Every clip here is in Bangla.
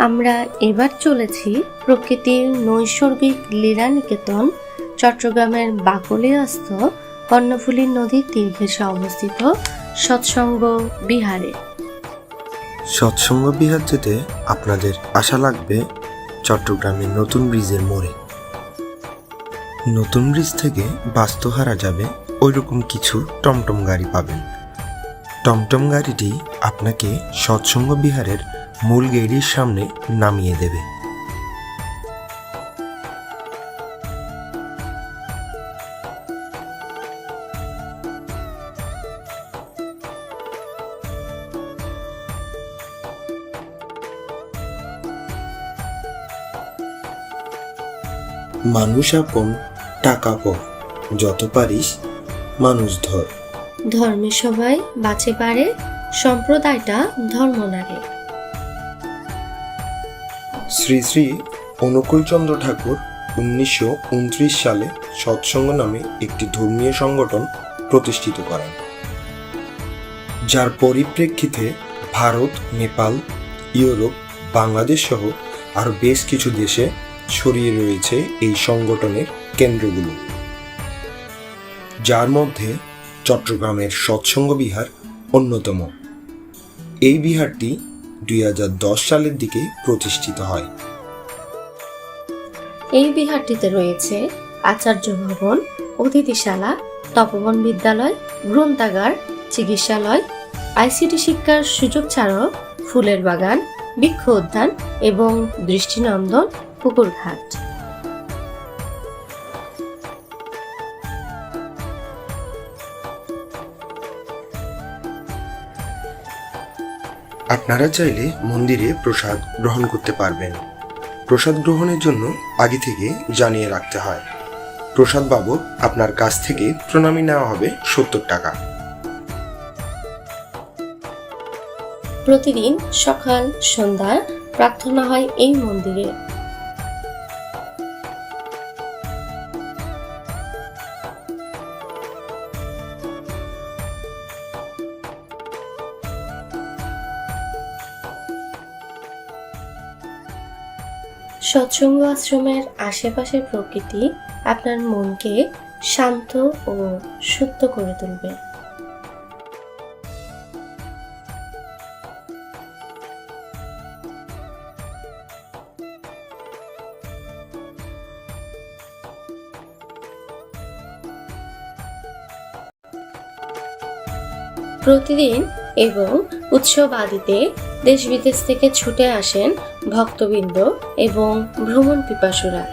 আমরা এবার চলেছি প্রকৃতির নৈসর্গিক লীলানিকেতন চট্টগ্রামের বাকলিয়াস্থ কর্ণফুলী নদীর তীর ঘেঁষে অবস্থিত সৎসঙ্গ বিহারে। সৎসঙ্গ বিহার যেতে আপনাদের আশা লাগবে চট্টগ্রামের নতুন ব্রিজের মোড়ে। নতুন ব্রিজ থেকে বাস্তহারা যাবে ওইরকম কিছু টমটম গাড়ি পাবেন। টমটম গাড়িটি আপনাকে সৎসঙ্গ বিহারের মূল গেটের সামনে নামিয়ে দেবে। মানুষ আপন টাকা পর, যত পারিস মানুষ ধর। ধর্মে সবাই বাঁচে পারে, সম্প্রদায়টা ধর্ম নারে। শ্রী শ্রী অনুকূলচন্দ্র ঠাকুর 1929 সালে সৎসঙ্গ নামে একটি ধর্মীয় সংগঠন প্রতিষ্ঠিত করেন, যার পরিপ্রেক্ষিতে ভারত, নেপাল, ইউরোপ, বাংলাদেশ সহ আরও বেশ কিছু দেশে ছড়িয়ে রয়েছে এই সংগঠনের কেন্দ্রগুলো, যার মধ্যে চট্টগ্রামের সৎসঙ্গ বিহার অন্যতম। এই বিহারটি 2010 সালের দিকে প্রতিষ্ঠিত হয়। এই বিহারটিতে রয়েছে আচার্য ভবন, অতিথিশালা, তপবন বিদ্যালয়, গ্রন্থাগার, চিকিৎসালয়, আইসিটি শিক্ষার সুযোগ ছাড়াও ফুলের বাগান, বৃক্ষ উদ্যান এবং দৃষ্টিনন্দন পুকুরঘাট। আপনারা চাইলে মন্দিরে প্রসাদ গ্রহণ করতে পারবেন। প্রসাদ গ্রহণের জন্য আগে থেকে জানিয়ে রাখতে হয়। প্রসাদ বাবদ আপনার কাছ থেকে প্রণামী নেওয়া হবে 70 টাকা। প্রতিদিন সকাল সন্ধ্যা প্রার্থনা হয় এই মন্দিরে। সৎসঙ্গ আশ্রমের আশেপাশের প্রকৃতি আপনার মনকে শান্ত ও শুদ্ধ করে তুলবে। প্রতিদিন এবং উৎসব আদিতে দেশ বিদেশ থেকে ছুটে আসেন ভক্তবৃন্দ এবং ভ্রমণ পিপাসুরা।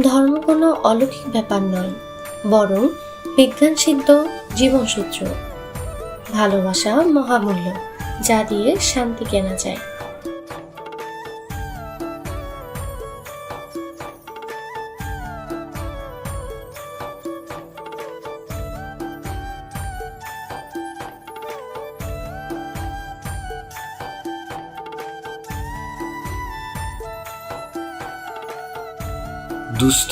ধর্ম কোনো অলৌকিক ব্যাপার নয়, বরং বিজ্ঞানসিদ্ধ জীবনসূত্র। ভালোবাসা মহামূল্য, যা দিয়ে শান্তি কেনা যায়। দুস্থ,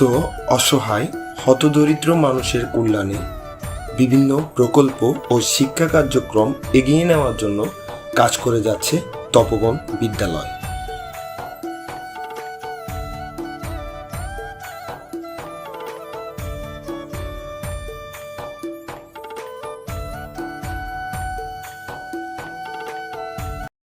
অসহায়, হতদরিদ্র মানুষের কল্যাণে বিভিন্ন প্রকল্প ও শিক্ষা কার্যক্রম এগিয়ে নেওয়ার জন্য কাজ করে যাচ্ছে তপবন বিদ্যালয়।